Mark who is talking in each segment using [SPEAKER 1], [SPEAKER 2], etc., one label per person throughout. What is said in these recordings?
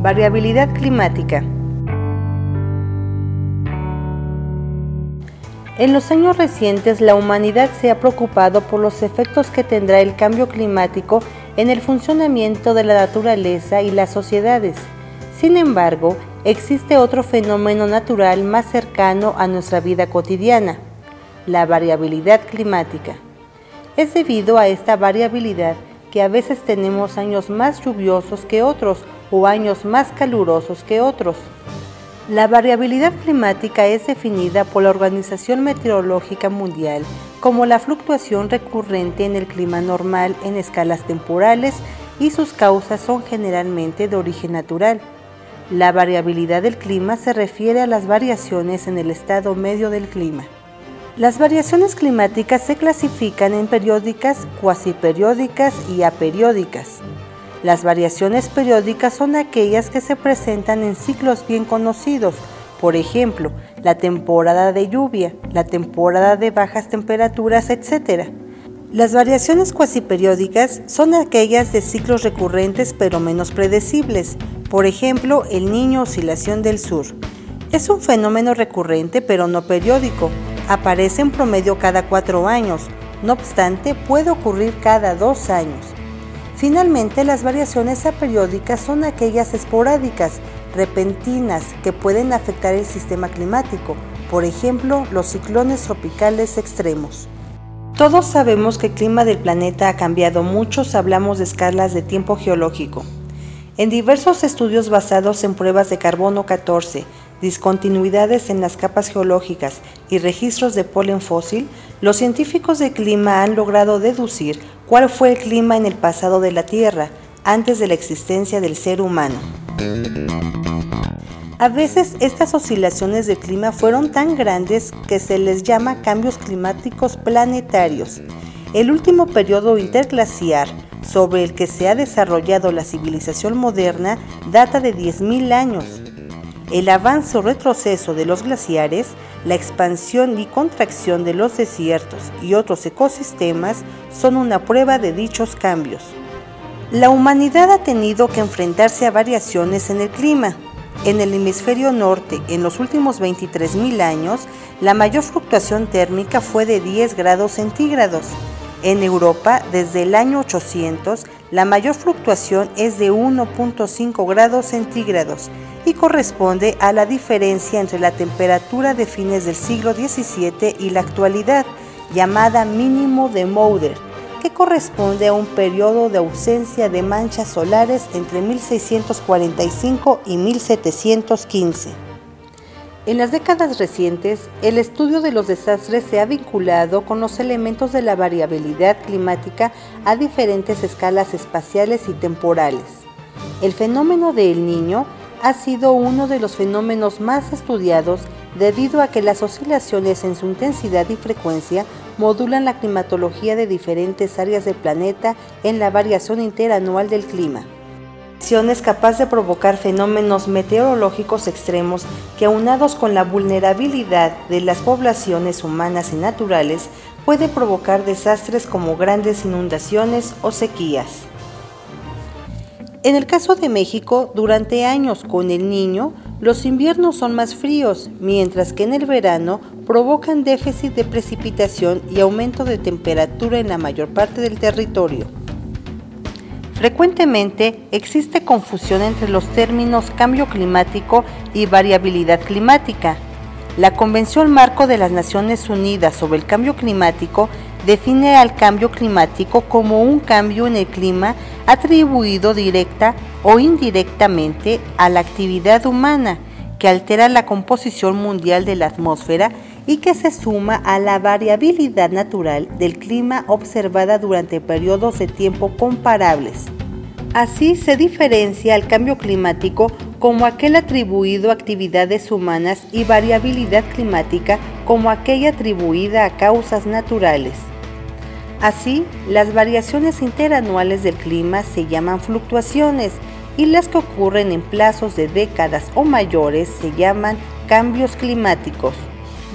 [SPEAKER 1] Variabilidad climática. En los años recientes, la humanidad se ha preocupado por los efectos que tendrá el cambio climático en el funcionamiento de la naturaleza y las sociedades. Sin embargo, existe otro fenómeno natural más cercano a nuestra vida cotidiana: la variabilidad climática. Es debido a esta variabilidad que a veces tenemos años más lluviosos que otros o años más calurosos que otros. La variabilidad climática es definida por la Organización Meteorológica Mundial como la fluctuación recurrente en el clima normal en escalas temporales, y sus causas son generalmente de origen natural. La variabilidad del clima se refiere a las variaciones en el estado medio del clima. Las variaciones climáticas se clasifican en periódicas, cuasiperiódicas y aperiódicas. Las variaciones periódicas son aquellas que se presentan en ciclos bien conocidos, por ejemplo, la temporada de lluvia, la temporada de bajas temperaturas, etc. Las variaciones cuasiperiódicas son aquellas de ciclos recurrentes pero menos predecibles, por ejemplo, el Niño Oscilación del Sur. Es un fenómeno recurrente pero no periódico, aparece en promedio cada 4 años, no obstante puede ocurrir cada 2 años. Finalmente, las variaciones aperiódicas son aquellas esporádicas, repentinas, que pueden afectar el sistema climático, por ejemplo, los ciclones tropicales extremos. Todos sabemos que el clima del planeta ha cambiado mucho si hablamos de escalas de tiempo geológico. En diversos estudios basados en pruebas de carbono 14, discontinuidades en las capas geológicas y registros de polen fósil, los científicos de clima han logrado deducir cuál fue el clima en el pasado de la Tierra, antes de la existencia del ser humano. A veces estas oscilaciones de clima fueron tan grandes que se les llama cambios climáticos planetarios. El último periodo interglaciar sobre el que se ha desarrollado la civilización moderna data de 10.000 años. El avance o retroceso de los glaciares, la expansión y contracción de los desiertos y otros ecosistemas son una prueba de dichos cambios. La humanidad ha tenido que enfrentarse a variaciones en el clima. En el hemisferio norte, en los últimos 23.000 años, la mayor fluctuación térmica fue de 10 grados centígrados. En Europa, desde el año 800, la mayor fluctuación es de 1.5 grados centígrados y corresponde a la diferencia entre la temperatura de fines del siglo XVII y la actualidad, llamada mínimo de Maunder, que corresponde a un periodo de ausencia de manchas solares entre 1645 y 1715. En las décadas recientes, el estudio de los desastres se ha vinculado con los elementos de la variabilidad climática a diferentes escalas espaciales y temporales. El fenómeno de El Niño ha sido uno de los fenómenos más estudiados debido a que las oscilaciones en su intensidad y frecuencia modulan la climatología de diferentes áreas del planeta en la variación interanual del clima. Es capaz de provocar fenómenos meteorológicos extremos que, aunados con la vulnerabilidad de las poblaciones humanas y naturales, puede provocar desastres como grandes inundaciones o sequías. En el caso de México, durante años con El Niño, los inviernos son más fríos, mientras que en el verano provocan déficit de precipitación y aumento de temperatura en la mayor parte del territorio. Frecuentemente existe confusión entre los términos cambio climático y variabilidad climática. La Convención Marco de las Naciones Unidas sobre el Cambio Climático define al cambio climático como un cambio en el clima atribuido directa o indirectamente a la actividad humana que altera la composición mundial de la atmósfera y que se suma a la variabilidad natural del clima observada durante periodos de tiempo comparables. Así se diferencia al cambio climático como aquel atribuido a actividades humanas y variabilidad climática como aquella atribuida a causas naturales. Así, las variaciones interanuales del clima se llaman fluctuaciones y las que ocurren en plazos de décadas o mayores se llaman cambios climáticos.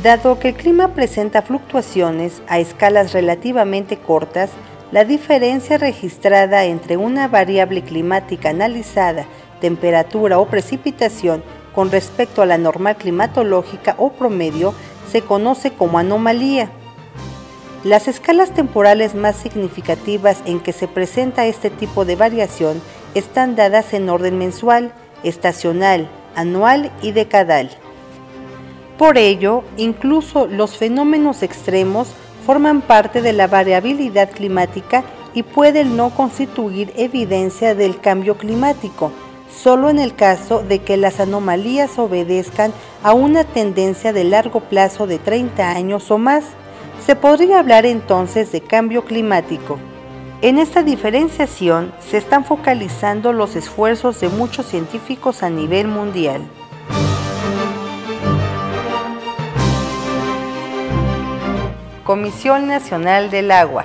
[SPEAKER 1] Dado que el clima presenta fluctuaciones a escalas relativamente cortas, la diferencia registrada entre una variable climática analizada temperatura o precipitación con respecto a la normal climatológica o promedio se conoce como anomalía. Las escalas temporales más significativas en que se presenta este tipo de variación están dadas en orden mensual, estacional, anual y decadal. Por ello, incluso los fenómenos extremos forman parte de la variabilidad climática y pueden no constituir evidencia del cambio climático, solo en el caso de que las anomalías obedezcan a una tendencia de largo plazo de 30 años o más. Se podría hablar entonces de cambio climático. En esta diferenciación se están focalizando los esfuerzos de muchos científicos a nivel mundial. Comisión Nacional del Agua.